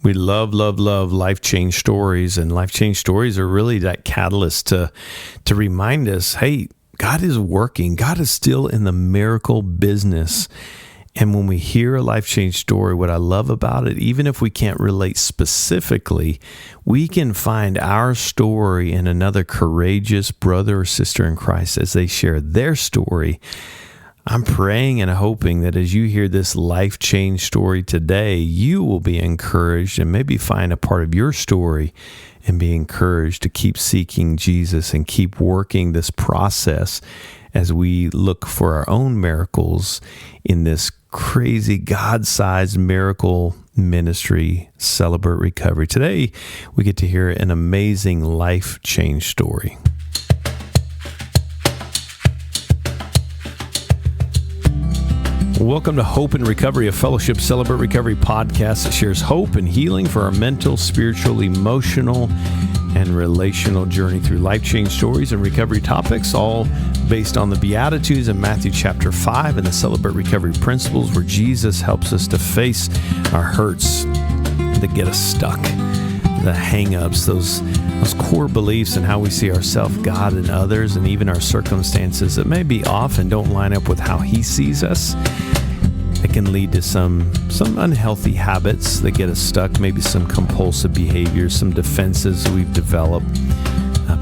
We love life change stories, and life change stories are really that catalyst to remind us, hey, God is working. God is still in the miracle business. And when we hear a life change story, what I love about it, even if we can't relate specifically, we can find our story in another courageous brother or sister in Christ as they share their story. I'm praying and hoping that as you hear this life change story today, you will be encouraged and maybe find a part of your story and be encouraged to keep seeking Jesus and keep working this process as we look for our own miracles in this crazy God-sized miracle ministry, Celebrate Recovery. Today, we get to hear an amazing life change story. Welcome to Hope and Recovery, a Fellowship Celebrate Recovery podcast that shares hope and healing for our mental, spiritual, emotional, and relational journey through life change stories and recovery topics, all based on the Beatitudes in Matthew chapter 5 and the Celebrate Recovery principles, where Jesus helps us to face our hurts that get us stuck, the hang-ups, those core beliefs and how we see ourselves, God, and others, and even our circumstances that may be off and don't line up with how He sees us. It can lead to some unhealthy habits that get us stuck, maybe some compulsive behaviors, some defenses we've developed,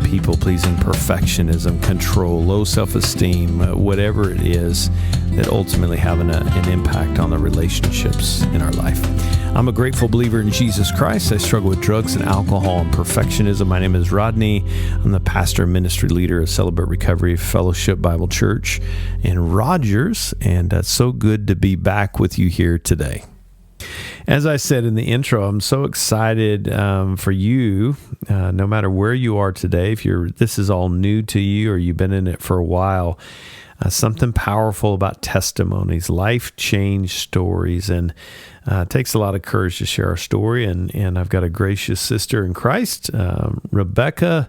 people-pleasing, perfectionism, control, low self-esteem, whatever it is that ultimately have an impact on the relationships in our life. I'm a grateful believer in Jesus Christ. I struggle with drugs and alcohol and perfectionism. My name is Rodney. I'm the pastor and ministry leader of Celebrate Recovery Fellowship Bible Church in Rogers, and it's so good to be back with you here today. As I said in the intro, I'm so excited for you, no matter where you are today, if this is all new to you or you've been in it for a while, something powerful about testimonies, life change stories, and it takes a lot of courage to share our story, and I've got a gracious sister in Christ, Rebecka.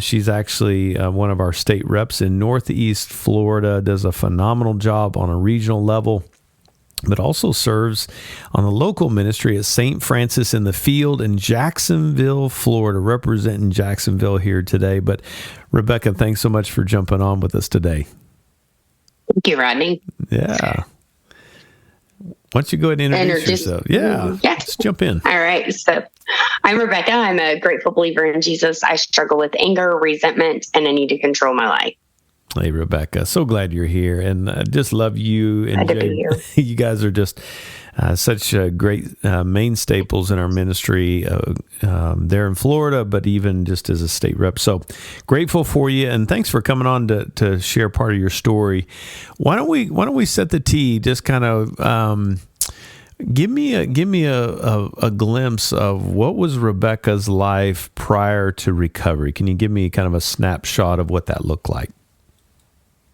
She's actually one of our state reps in Northeast Florida, does a phenomenal job on a regional level, but also serves on the local ministry at St. Francis in the Field in Jacksonville, Florida, representing Jacksonville here today. But Rebecka, thanks so much for jumping on with us today. Thank you, Rodney. Yeah. Why don't you go ahead and introduce yourself? Yeah. Let's jump in. All right. So I'm Rebecka. I'm a grateful believer in Jesus. I struggle with anger, resentment, and I need to control my life. Hey, Rebecka. So glad you're here, and I just love you. And Glad to be here. You guys are just such great main staples in our ministry there in Florida, but even just as a state rep. So grateful for you, and thanks for coming on to share part of your story. Why don't we set the tee? Just kind of give me a glimpse of what was Rebecka's life prior to recovery. Can you give me kind of a snapshot of what that looked like?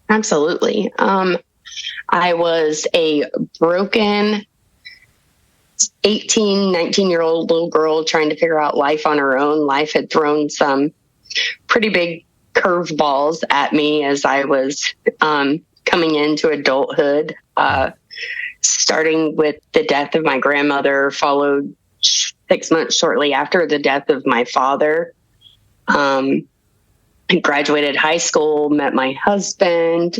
Absolutely. I was a broken 18, 19-year-old little girl trying to figure out life on her own. Life had thrown some pretty big curveballs at me as I was coming into adulthood, starting with the death of my grandmother, followed 6 months shortly after the death of my father. I graduated high school, met my husband.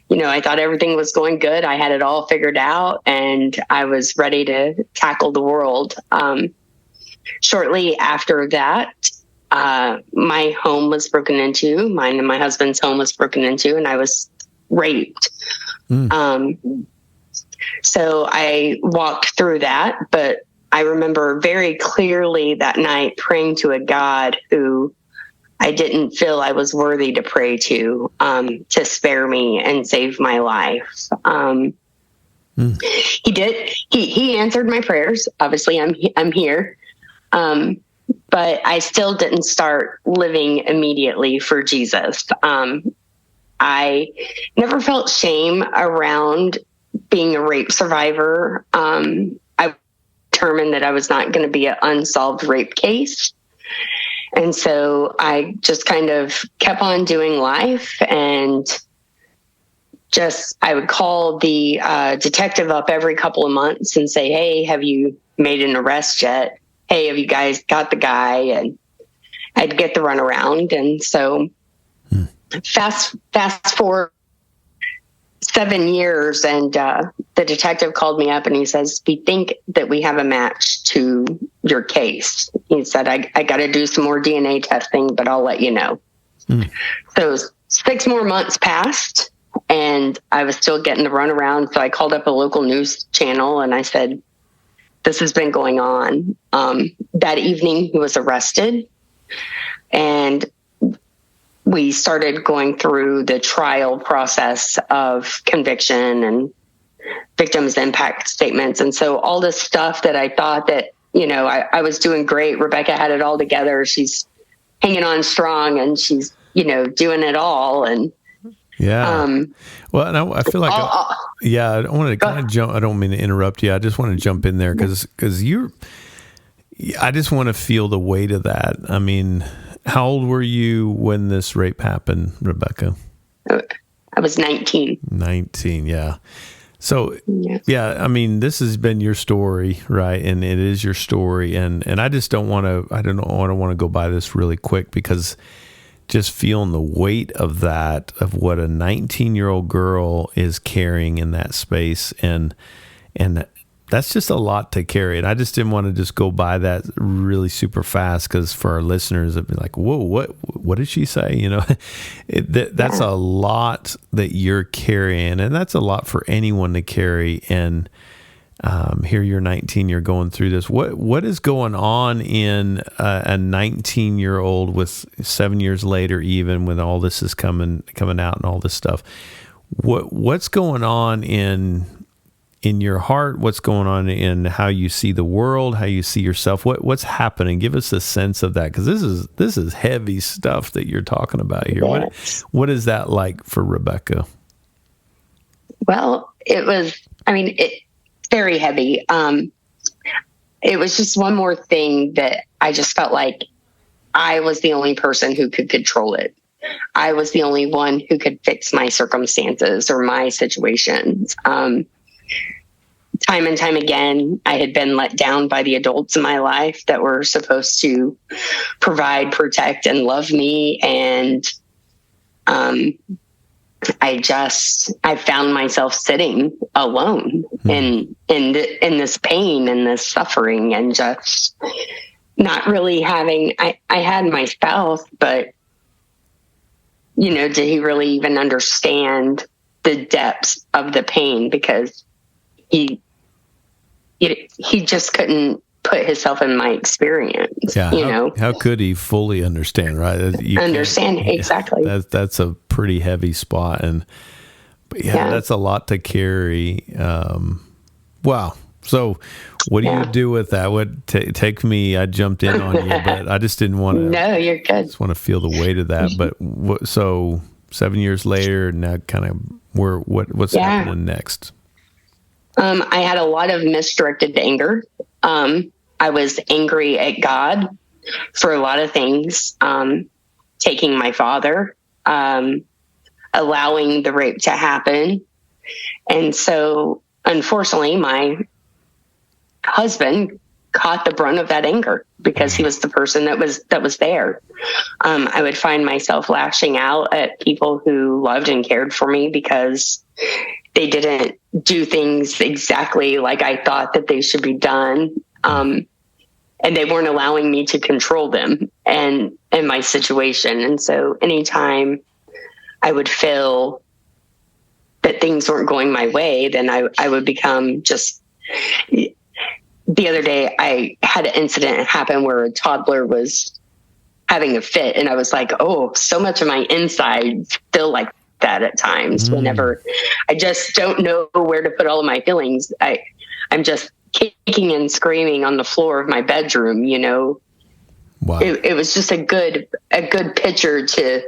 I thought everything was going good. I had it all figured out, and I was ready to tackle the world. Shortly after that, my home was broken into. Mine and my husband's home was broken into, and I was raped. So I walked through that, but I remember very clearly that night praying to a God who I didn't feel I was worthy to pray to spare me and save my life. He did. He answered my prayers. Obviously, I'm here. But I still didn't start living immediately for Jesus. I never felt shame around being a rape survivor. I determined that I was not going to be an unsolved rape case. And so I just kind of kept on doing life, and I would call the detective up every couple of months and say, hey, have you made an arrest yet? hey, have you guys got the guy? And I'd get the runaround. And so fast forward 7 years, and the detective called me up and he says, we think that we have a match to your case. He said, I got to do some more DNA testing, but I'll let you know. So 6 more months passed and I was still getting the runaround. So I called up a local news channel and I said, this has been going on. That evening he was arrested, and we started going through the trial process of conviction and victims impact statements. And so all this stuff that I thought that, I was doing great. Rebecka had it all together. She's hanging on strong and she's, doing it all. And well, and I feel like, I wanted to kind of jump. I don't mean to interrupt you. I just want to jump in there because I just want to feel the weight of that. I mean, how old were you when this rape happened, Rebecka? I was 19. 19, yeah. So, I mean, this has been your story, right? And it is your story. And I just don't want to go by this really quick because just feeling the weight of that, of what a 19-year-old girl is carrying in that space. And that's just a lot to carry. And I just didn't want to just go by that really super fast because for our listeners, it'd be like, whoa, what did she say? That's a lot that you're carrying. And that's a lot for anyone to carry. And here you're 19, you're going through this. What is going on in a 19-year-old with 7 years later, even when all this is coming out and all this stuff? What's going on in your heart? What's going on in how you see the world, how you see yourself? What's happening? Give us a sense of that, because this is heavy stuff that you're talking about here. Yes. What is that like for Rebecka? Well, it's very heavy. It was just one more thing that I just felt like I was the only person who could control it. I was the only one who could fix my circumstances or my situations. Time and time again, I had been let down by the adults in my life that were supposed to provide, protect, and love me. And I found myself sitting alone in this pain and this suffering, and just not really having, I had my spouse, but, did he really even understand the depths of the pain? Because he just couldn't put himself in my experience. Yeah, how could he fully understand, right? Exactly. That's a pretty heavy spot, but that's a lot to carry. Wow. So, what do you do with that? Take me? I jumped in on you, but I just didn't want to. No, you're good. I just want to feel the weight of that. But so 7 years later, now kind of what's happening next? I had a lot of misdirected anger. I was angry at God for a lot of things, taking my father, allowing the rape to happen. And so, unfortunately, my husband caught the brunt of that anger because he was the person that was there. I would find myself lashing out at people who loved and cared for me because they didn't do things exactly like I thought that they should be done. And they weren't allowing me to control them and my situation. And so anytime I would feel that things weren't going my way, then I would become just... The other day, I had an incident happen where a toddler was having a fit, and I was like, oh, so much of my insides feel like that at times. Whenever I just don't know where to put all of my feelings. I'm just kicking and screaming on the floor of my bedroom, Wow. It was just a good picture to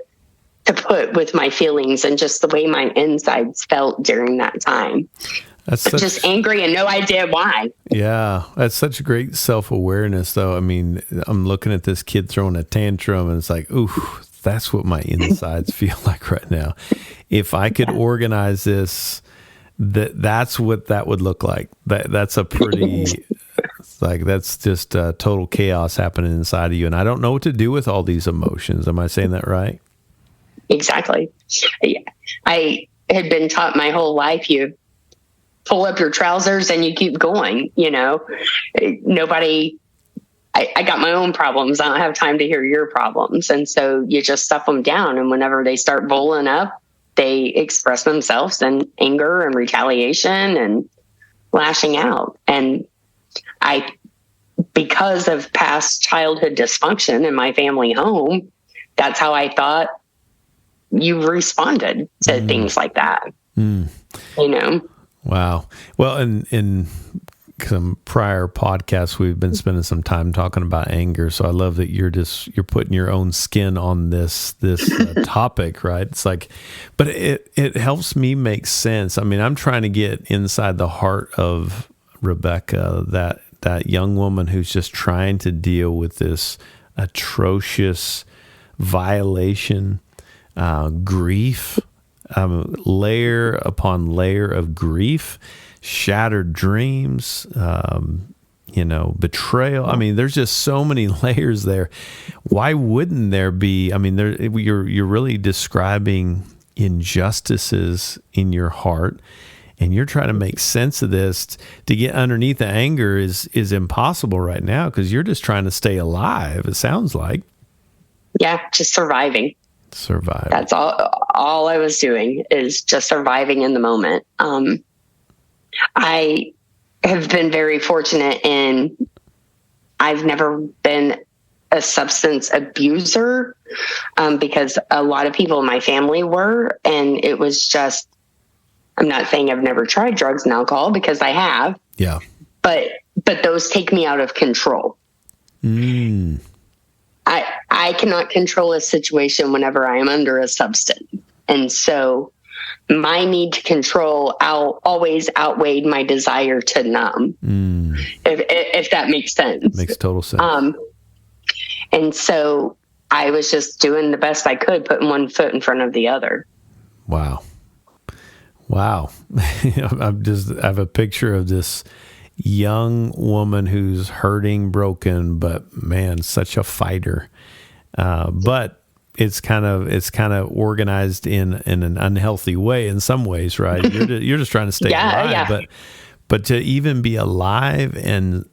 put with my feelings and just the way my insides felt during that time. Just angry and no idea why. Yeah, that's such great self-awareness, though. I mean, I'm looking at this kid throwing a tantrum, and it's like, ooh, that's what my insides feel like right now. If I could organize this, that's what that would look like. That's a pretty Like that's just total chaos happening inside of you. And I don't know what to do with all these emotions. Am I saying that right? Exactly. I had been taught my whole life, you pull up your trousers and you keep going, I got my own problems. I don't have time to hear your problems. And so you just stuff them down. And whenever they start boiling up, they express themselves in anger and retaliation and lashing out. And because of past childhood dysfunction in my family home, that's how I thought you responded to things like that. Wow. Well, in some prior podcasts, we've been spending some time talking about anger. So I love that you're putting your own skin on this topic, right? It's like, but it helps me make sense. I mean, I'm trying to get inside the heart of Rebecka, that young woman who's just trying to deal with this atrocious violation, grief, layer upon layer of grief, shattered dreams, betrayal. I mean, there's just so many layers there. Why wouldn't there be? I mean, you're really describing injustices in your heart, and you're trying to make sense of this. To get underneath the anger is impossible right now because you're just trying to stay alive. It sounds like. Yeah, just surviving. That's all I was doing is just surviving in the moment. I have been very fortunate I've never been a substance abuser, because a lot of people in my family were, and it was just, I'm not saying I've never tried drugs and alcohol because I have. Yeah. But those take me out of control. I cannot control a situation whenever I am under a substance. And so my need to control always outweighed my desire to numb, if that makes sense. Makes total sense. And so I was just doing the best I could, putting one foot in front of the other. Wow. I have a picture of this young woman who's hurting, broken, but man, such a fighter. But it's kind of organized in an unhealthy way in some ways, right? You're just trying to stay alive, but to even be alive and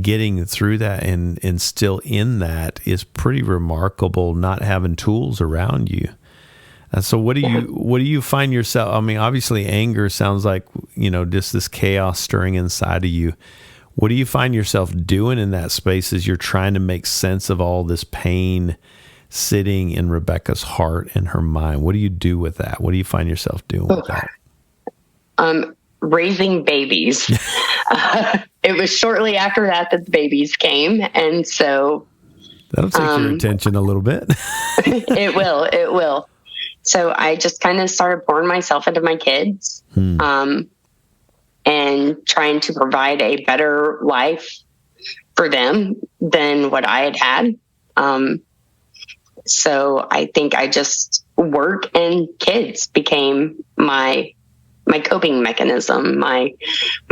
getting through that and still in that is pretty remarkable. Not having tools around you. So what do you find yourself? I mean, obviously anger sounds like, just this chaos stirring inside of you. What do you find yourself doing in that space as you're trying to make sense of all this pain sitting in Rebecka's heart and her mind? What do you do with that? What do you find yourself doing with that? Raising babies. It was shortly after that the babies came. And so that'll take your attention a little bit. It will. So I just kind of started pouring myself into my kids, and trying to provide a better life for them than what I had had. So I think I just work and kids became my coping mechanism. My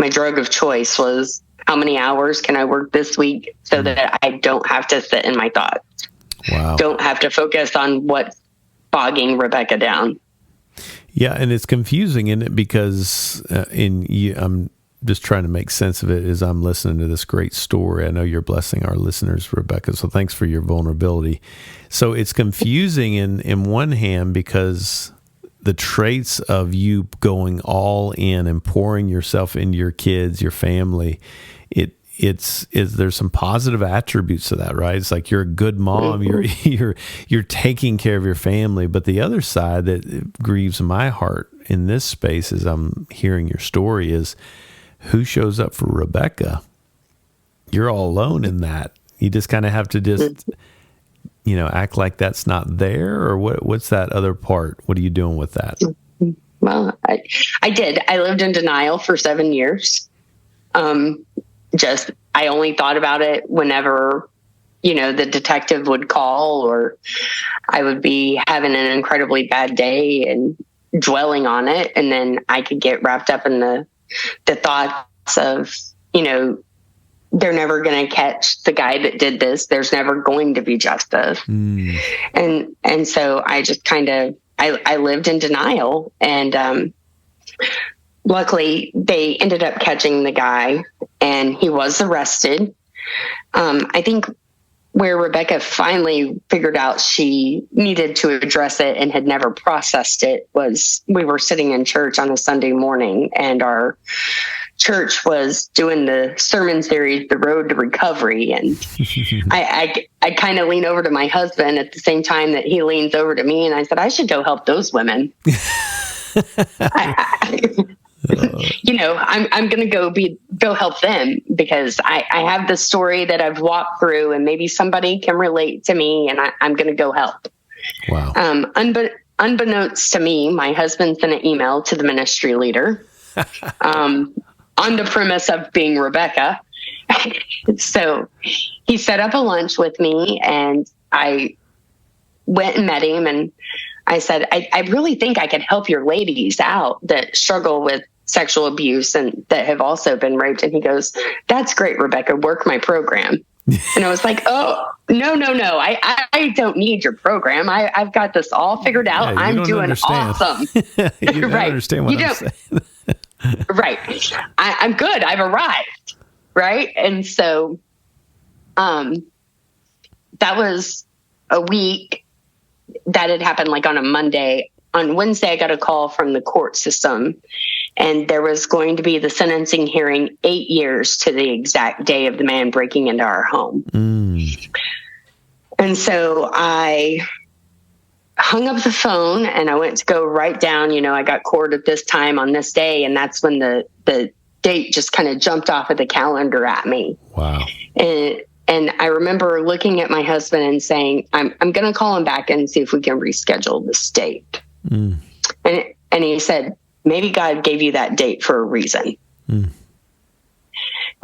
drug of choice was how many hours can I work this week so that I don't have to sit in my thoughts. Wow. Don't have to focus on what's bogging Rebecka down. Yeah, and it's confusing, isn't it? Because I'm just trying to make sense of it as I'm listening to this great story. I know you're blessing our listeners, Rebecka, so thanks for your vulnerability. So it's confusing in one hand because the traits of you going all in and pouring yourself into your kids, your family, there's some positive attributes to that, right? It's like you're a good mom, you're taking care of your family, but the other side that grieves my heart in this space as I'm hearing your story is who shows up for Rebecka. You're all alone in that. You just kind of have to just act like that's not there, or what's that other part? What are you doing with that? Well, I did. I lived in denial for 7 years. I only thought about it whenever, the detective would call, or I would be having an incredibly bad day and dwelling on it. And then I could get wrapped up in the thoughts of, they're never going to catch the guy that did this. There's never going to be justice. And so I just I lived in denial. And luckily, they ended up catching the guy, and he was arrested. I think where Rebecka finally figured out she needed to address it and had never processed it was we were sitting in church on a Sunday morning, and our church was doing the sermon series, The Road to Recovery. And I kind of lean over to my husband at the same time that he leans over to me. And I said, I should go help those women. I'm going to go help them, because I have this story that I've walked through, and maybe somebody can relate to me, and I'm going to go help. Wow. Unbeknownst to me, my husband sent an email to the ministry leader on the premise of being Rebecka. So he set up a lunch with me, and I went and met him, and I said, I really think I could help your ladies out that struggle with sexual abuse and that have also been raped. And he goes, that's great, Rebecka, work my program. And I was like, oh, no. I don't need your program. I've got this all figured out. Yeah, I'm doing awesome. You don't understand what I'm saying. Right. I'm good. I've arrived. Right. And so that was a week that had happened like on a Monday. On Wednesday, I got a call from the court system, and there was going to be the sentencing hearing 8 years to the exact day of the man breaking into our home. And so I hung up the phone, and I went to go write down, I got court at this time on this day. And that's when the date just kind of jumped off of the calendar at me. Wow. And I remember looking at my husband and saying, I'm going to call him back and see if we can reschedule this date. And he said, maybe God gave you that date for a reason.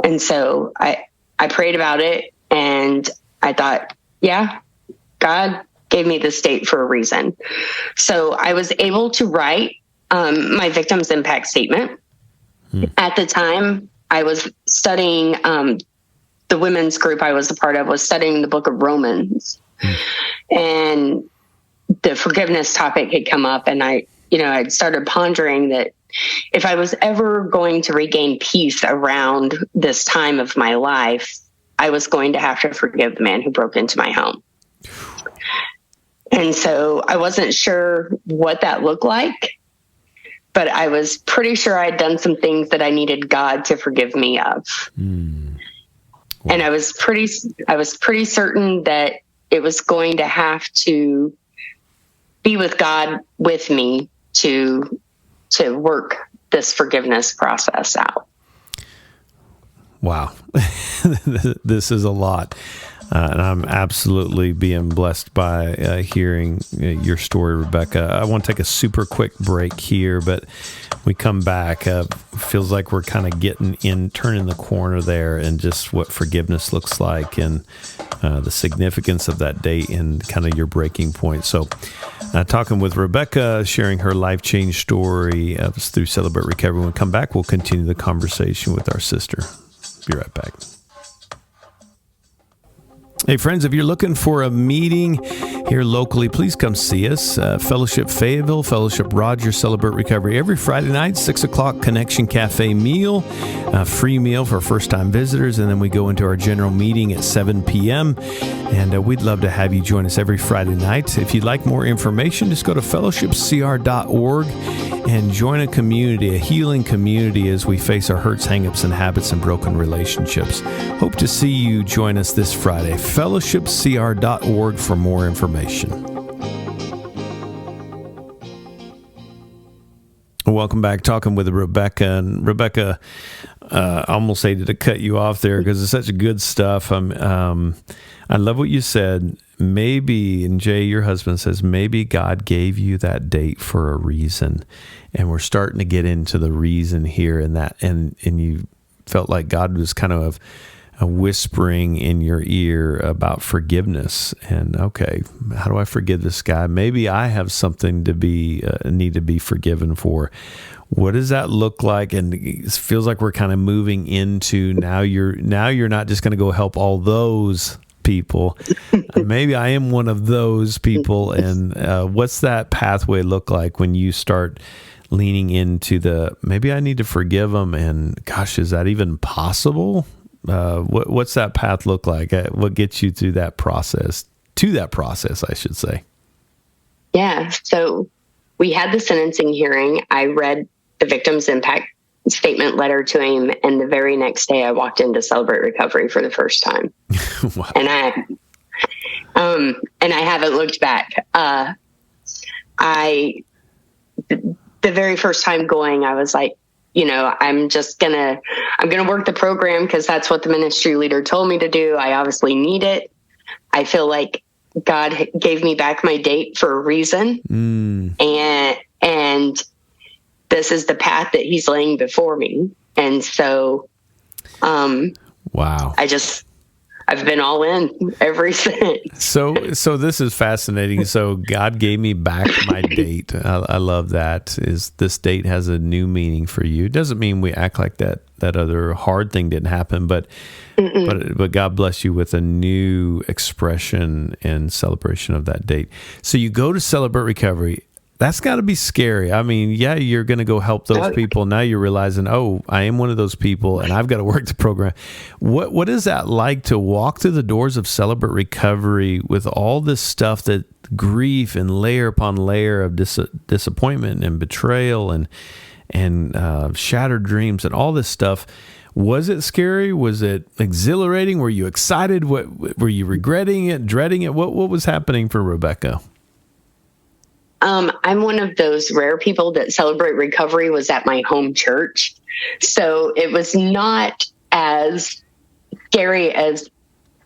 And so I prayed about it, and I thought, yeah, God gave me this date for a reason. So I was able to write my victim's impact statement. At the time, I was studying the women's group I was a part of was studying the book of Romans, and the forgiveness topic had come up, and I'd started pondering that if I was ever going to regain peace around this time of my life, I was going to have to forgive the man who broke into my home. And so I wasn't sure what that looked like, but I was pretty sure I'd done some things that I needed God to forgive me of. Wow. And I was pretty certain that it was going to have to be with God with me to work this forgiveness process out. Wow. This is a lot. And I'm absolutely being blessed by hearing your story, Rebecka. I want to take a super quick break here, but we come back. Feels like we're kind of turning the corner there, and just what forgiveness looks like, and the significance of that date, and kind of your breaking point. So, talking with Rebecka, sharing her life change story through Celebrate Recovery. When we come back, we'll continue the conversation with our sister. Be right back. Hey friends, if you're looking for a meeting here locally, please come see us. Fellowship Fayetteville, Fellowship Rogers, Celebrate Recovery every Friday night, 6 o'clock, Connection Cafe meal, free meal for first-time visitors, and then we go into our general meeting at 7 p.m., and we'd love to have you join us every Friday night. If you'd like more information, just go to fellowshipcr.org and join a community, a healing community, as we face our hurts, hang-ups, and habits and broken relationships. Hope to see you join us this Friday. fellowshipcr.org for more information. Welcome back. Talking with Rebecka. And Rebecka, I almost hated to cut you off there because it's such good stuff. I love what you said. Maybe, and Jay, your husband says, maybe God gave you that date for a reason. And we're starting to get into the reason here, and you felt like God was kind of whispering in your ear about forgiveness. And okay, how do I forgive this guy? Maybe I have something to be need to be forgiven for. What does that look like? And it feels like we're kind of moving into now. You're not just going to go help all those people. Maybe I am one of those people. And what's that pathway look like when you start leaning into maybe I need to forgive them? And gosh, is that even possible? What's that path look like? What gets you through that process? I should say. Yeah. So we had the sentencing hearing. I read the victim's impact statement letter to him, and the very next day I walked in to celebrate recovery for the first time. Wow. And I haven't looked back. The very first time going, I was like, I'm going to work the program because that's what the ministry leader told me to do. I obviously need it. I feel like God gave me back my date for a reason. And this is the path that he's laying before me. And so, wow. I've been all in ever since. So this is fascinating. So God gave me back my date. I love that. Is this date has a new meaning for you? It doesn't mean we act like that other hard thing didn't happen, but God bless you with a new expression and celebration of that date. So you go to celebrate recovery. That's got to be scary. I mean, yeah, you're going to go help those people. Now you're realizing, I am one of those people, and I've got to work the program. What is that like to walk through the doors of Celebrate Recovery with all this stuff, that grief and layer upon layer of disappointment and betrayal and shattered dreams and all this stuff? Was it scary? Was it exhilarating? Were you excited? Were you regretting it, dreading it? What was happening for Rebecka? I'm one of those rare people that Celebrate Recovery was at my home church. So it was not as scary as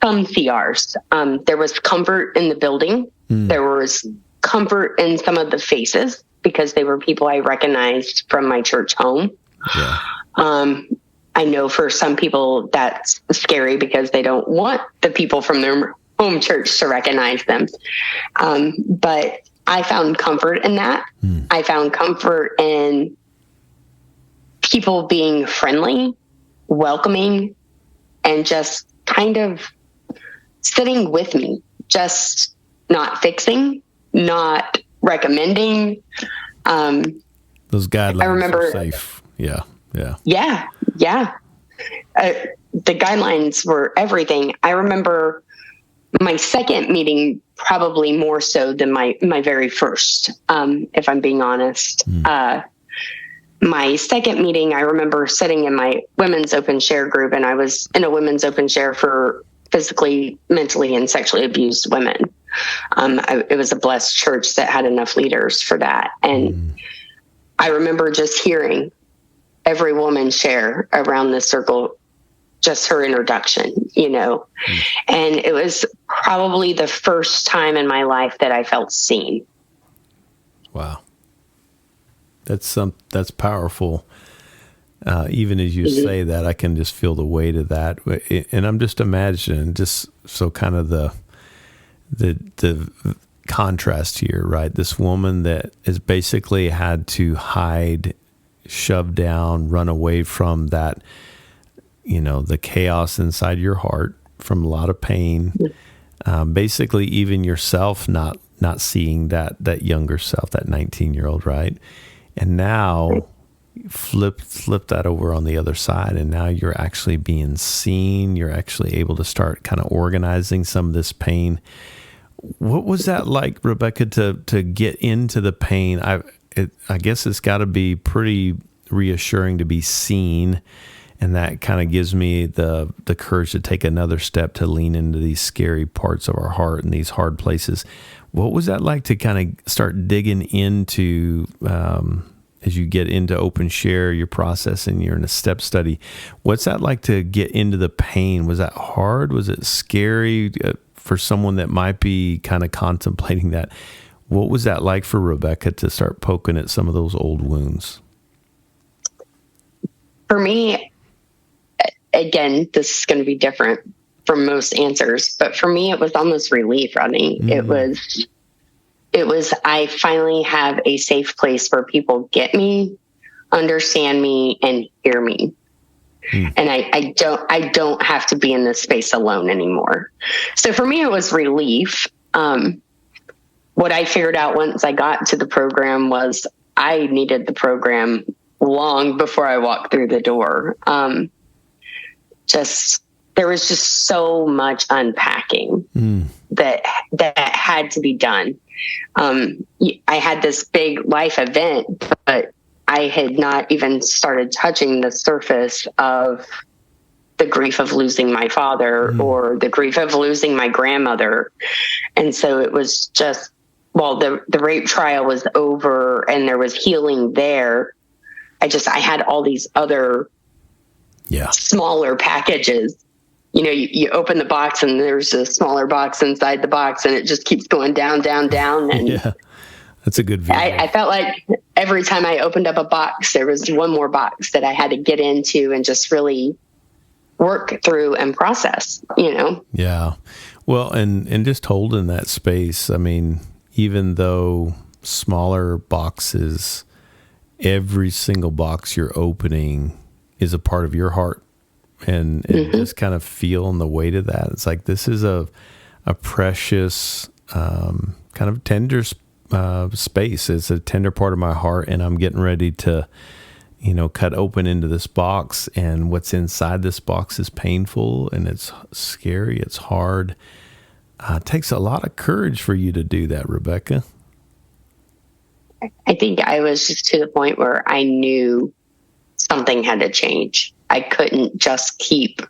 some CRs. There was comfort in the building. There was comfort in some of the faces because they were people I recognized from my church home. Yeah. I know for some people that's scary because they don't want the people from their home church to recognize them. But I found comfort in that. I found comfort in people being friendly, welcoming, and just kind of sitting with me, just not fixing, not recommending. Those guidelines I remember, are safe. Yeah. The guidelines were everything. I remember my second meeting probably more so than my very first, if I'm being honest. My second meeting, I remember sitting in my women's open share group, and I was in a women's open share for physically, mentally, and sexually abused women. It was a blessed church that had enough leaders for that. And I remember just hearing every woman share around the circle, just her introduction, and it was probably the first time in my life that I felt seen. Wow. That's powerful. Even as you say that, I can just feel the weight of that. And I'm just imagining, just so kind of the contrast here, right? This woman that has basically had to hide, shove down, run away from that, the chaos inside your heart, from a lot of pain. Basically, even yourself not seeing that younger self, that 19-year-old, right? And now flip that over on the other side, and now you're actually being seen. You're actually able to start kind of organizing some of this pain. What was that like, Rebecka, to get into the pain? I guess it's got to be pretty reassuring to be seen. And that kind of gives me the courage to take another step to lean into these scary parts of our heart and these hard places. What was that like to kind of start digging into, as you get into open share, your process, and you're in a step study? What's that like to get into the pain? Was that hard? Was it scary for someone that might be kind of contemplating that? What was that like for Rebecka to start poking at some of those old wounds? For me, again, this is going to be different from most answers, but for me, it was almost relief, Rodney. It was, I finally have a safe place where people get me, understand me, and hear me. And I don't have to be in this space alone anymore. So for me, it was relief. What I figured out once I got to the program was I needed the program long before I walked through the door. There was just so much unpacking that had to be done. I had this big life event, but I had not even started touching the surface of the grief of losing my father or the grief of losing my grandmother. And so it was just, while the rape trial was over and there was healing there, I had all these other smaller packages. You know, you open the box and there's a smaller box inside the box, and it just keeps going down, down, down. And yeah, that's a good view. I felt like every time I opened up a box, there was one more box that I had to get into and just really work through and process, you know? Yeah. Well, and just holding that space, I mean, even though smaller boxes, every single box you're opening is a part of your heart. And just kind of feeling the weight of that. It's like, this is a precious, kind of tender space. It's a tender part of my heart, and I'm getting ready to, you know, cut open into this box, and what's inside this box is painful, and it's scary. It's hard. It takes a lot of courage for you to do that, Rebecka. I think I was just to the point where I knew something had to change. I couldn't just keep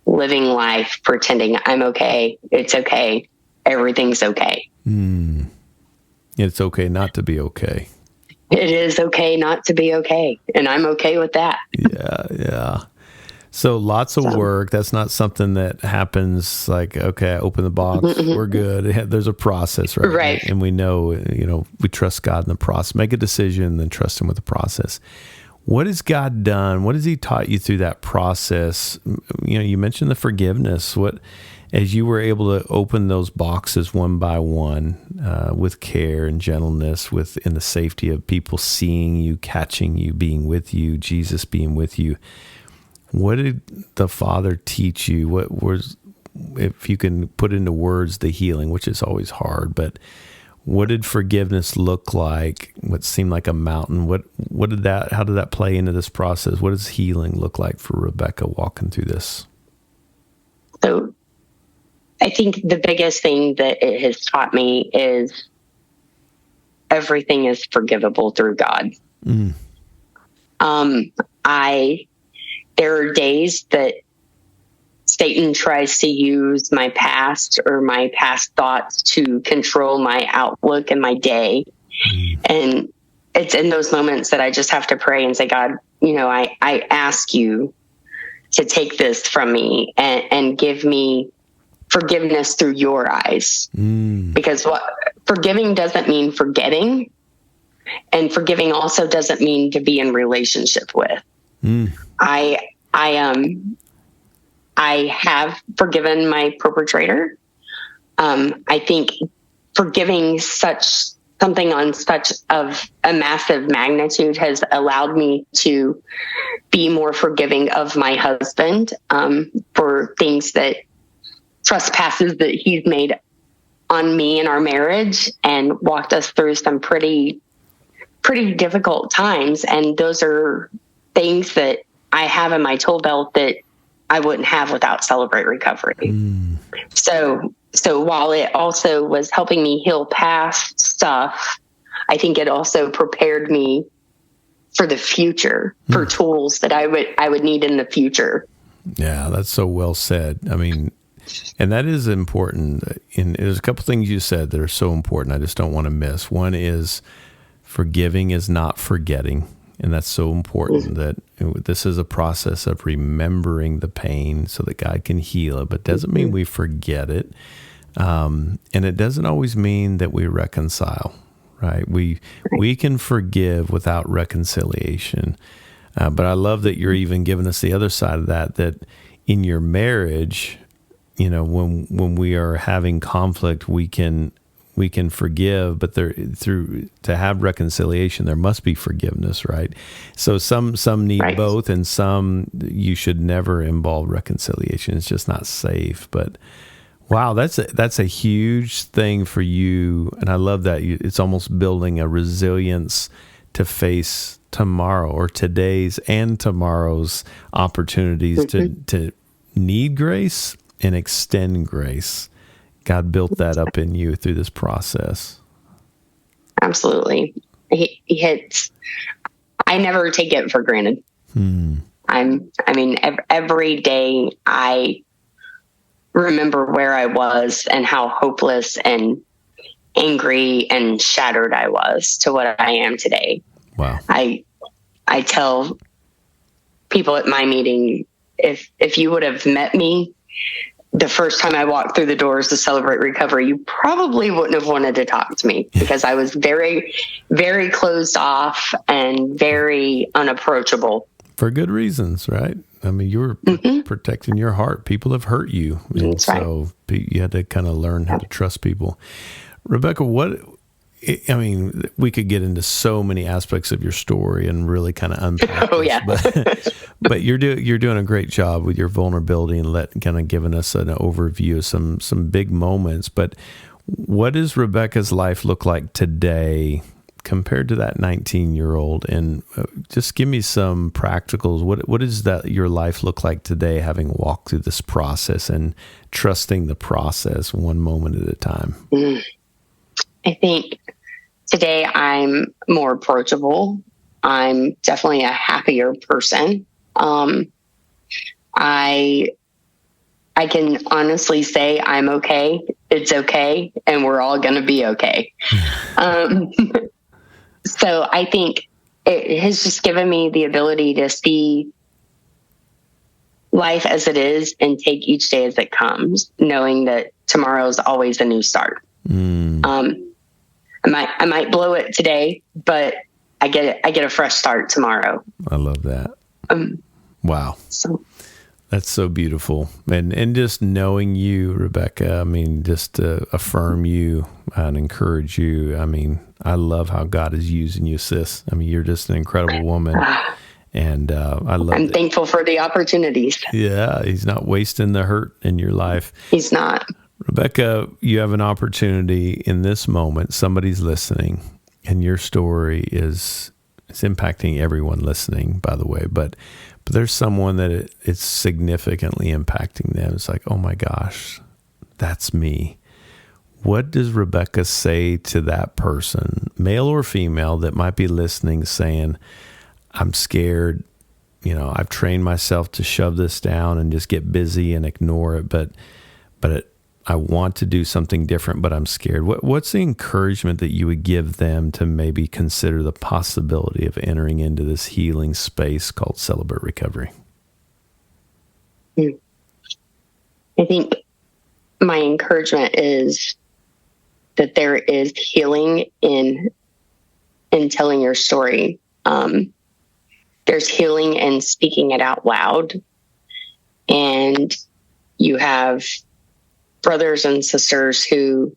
living life pretending I'm okay. It's okay. Everything's okay. It's okay not to be okay. It is okay not to be okay. And I'm okay with that. Yeah. So lots of work. That's not something that happens like, okay, I open the box, we're good. There's a process, right? Right. And we know, you know, we trust God in the process. Make a decision, then trust Him with the process. What has God done? What has He taught you through that process? You know, you mentioned the forgiveness. What, as you were able to open those boxes one by one, with care and gentleness, in the safety of people seeing you, catching you, being with you, Jesus being with you. What did the Father teach you? What was, if you can put into words, the healing, which is always hard, but what did forgiveness look like? What seemed like a mountain? How did that play into this process? What does healing look like for Rebecka walking through this? So I think the biggest thing that it has taught me is everything is forgivable through God. There are days that Satan tries to use my past or my past thoughts to control my outlook and my day. And it's in those moments that I just have to pray and say, God, you know, I ask you to take this from me and give me forgiveness through your eyes. Because forgiving doesn't mean forgetting. And forgiving also doesn't mean to be in relationship with. I have forgiven my perpetrator. I think forgiving something on such of a massive magnitude has allowed me to be more forgiving of my husband, for things trespasses that he's made on me in our marriage, and walked us through some pretty difficult times. And those are things that I have in my tool belt that I wouldn't have without Celebrate Recovery. So while it also was helping me heal past stuff, I think it also prepared me for the future, for tools that I would need in the future. Yeah, that's so well said. I mean, and that is important. And there's a couple things you said that are so important I just don't want to miss. One is forgiving is not forgetting. And that's so important that this is a process of remembering the pain so that God can heal it, but doesn't mean we forget it. And it doesn't always mean that we reconcile, right? We can forgive without reconciliation. But I love that you're even giving us the other side of that in your marriage, when we are having conflict, we can forgive, but to have reconciliation, there must be forgiveness, right? So some need Right. both, and some you should never involve reconciliation. It's just not safe. But wow, that's a huge thing for you, and I love that. It's almost building a resilience to face tomorrow, or today's and tomorrow's opportunities to need grace and extend grace. God built that up in you through this process. Absolutely. He hits. I never take it for granted. Every day I remember where I was and how hopeless and angry and shattered I was to what I am today. Wow. I tell people at my meeting, if you would have met me the first time I walked through the doors to Celebrate Recovery, you probably wouldn't have wanted to talk to me, because I was very, very closed off and very unapproachable. For good reasons, right? I mean, you were protecting your heart. People have hurt you. And That's right. so you had to kind of learn how to trust people. Rebecka, we could get into so many aspects of your story and really kind of unpack Oh, this, yeah. but you're doing a great job with your vulnerability and kind of giving us an overview of some big moments. But what does Rebecka's life look like today compared to that 19-year-old? And just give me some practicals. What does that your life look like today, having walked through this process and trusting the process one moment at a time? I think today I'm more approachable. I'm definitely a happier person. I can honestly say I'm okay. It's okay. And we're all going to be okay. So I think it has just given me the ability to see life as it is and take each day as it comes, knowing that tomorrow is always a new start. I might blow it today, but I get a fresh start tomorrow. I love that. Wow. So That's so beautiful. And just knowing you, Rebecka, I mean, just to affirm you and encourage you. I mean, I love how God is using you, sis. I mean, you're just an incredible woman. And I'm thankful for the opportunities. Yeah, he's not wasting the hurt in your life. He's not. Rebecka, you have an opportunity in this moment. Somebody's listening, and your story is impacting everyone listening, by the way. But there's someone that it's significantly impacting them. It's like, oh my gosh, that's me. What does Rebecka say to that person, male or female, that might be listening, saying, I'm scared, I've trained myself to shove this down and just get busy and ignore it, but I want to do something different, but I'm scared. What's the encouragement that you would give them to maybe consider the possibility of entering into this healing space called Celebrate Recovery? I think my encouragement is that there is healing in telling your story. There's healing in speaking it out loud. And you have brothers and sisters who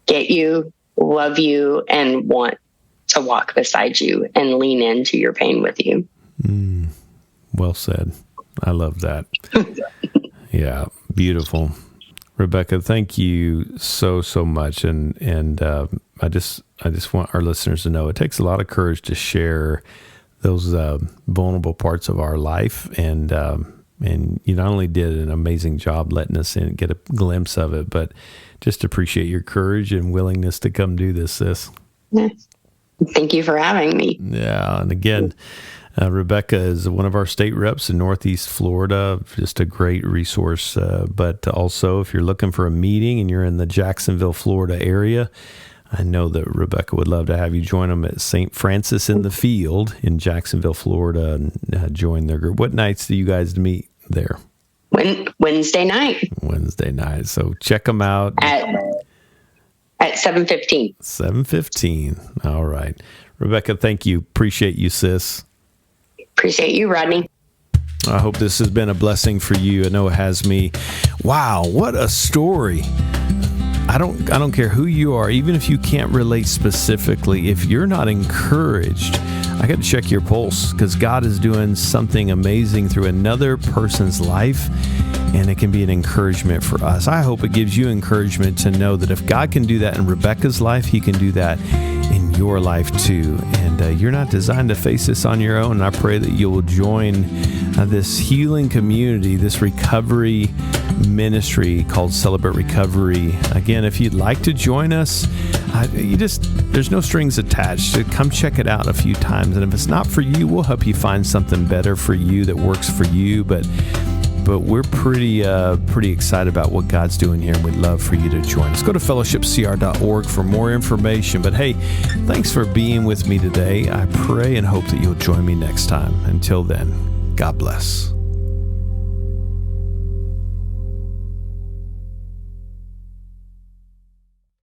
get you, love you, and want to walk beside you and lean into your pain with you. Well said. I love that. Yeah, beautiful. Rebecka, thank you so much. And I just want our listeners to know it takes a lot of courage to share those vulnerable parts of our life. And you not only did an amazing job letting us in, get a glimpse of it, but just appreciate your courage and willingness to come do this, sis. Thank you for having me. Yeah. And again, Rebecka is one of our state reps in Northeast Florida, just a great resource. But also, if you're looking for a meeting and you're in the Jacksonville, Florida area, I know that Rebecka would love to have you join them at St. Francis in the Field in Jacksonville, Florida, and join their group. What nights do you guys meet there? Wednesday night. Wednesday night. So check them out. At 7:15. 7:15. All right. Rebecka, thank you. Appreciate you, sis. Appreciate you, Rodney. I hope this has been a blessing for you. I know it has me. Wow, what a story. I don't care who you are, even if you can't relate specifically, if you're not encouraged, I got to check your pulse, because God is doing something amazing through another person's life, and it can be an encouragement for us. I hope it gives you encouragement to know that if God can do that in Rebecca's life, He can do that in your life too. And you're not designed to face this on your own. And I pray that you will join this healing community, this recovery ministry called Celebrate Recovery. Again, if you'd like to join us, there's no strings attached. So come check it out a few times. And if it's not for you, we'll help you find something better for you that works for you. But we're pretty excited about what God's doing here, and we'd love for you to join us. Go to fellowshipcr.org for more information. But hey, thanks for being with me today. I pray and hope that you'll join me next time. Until then, God bless.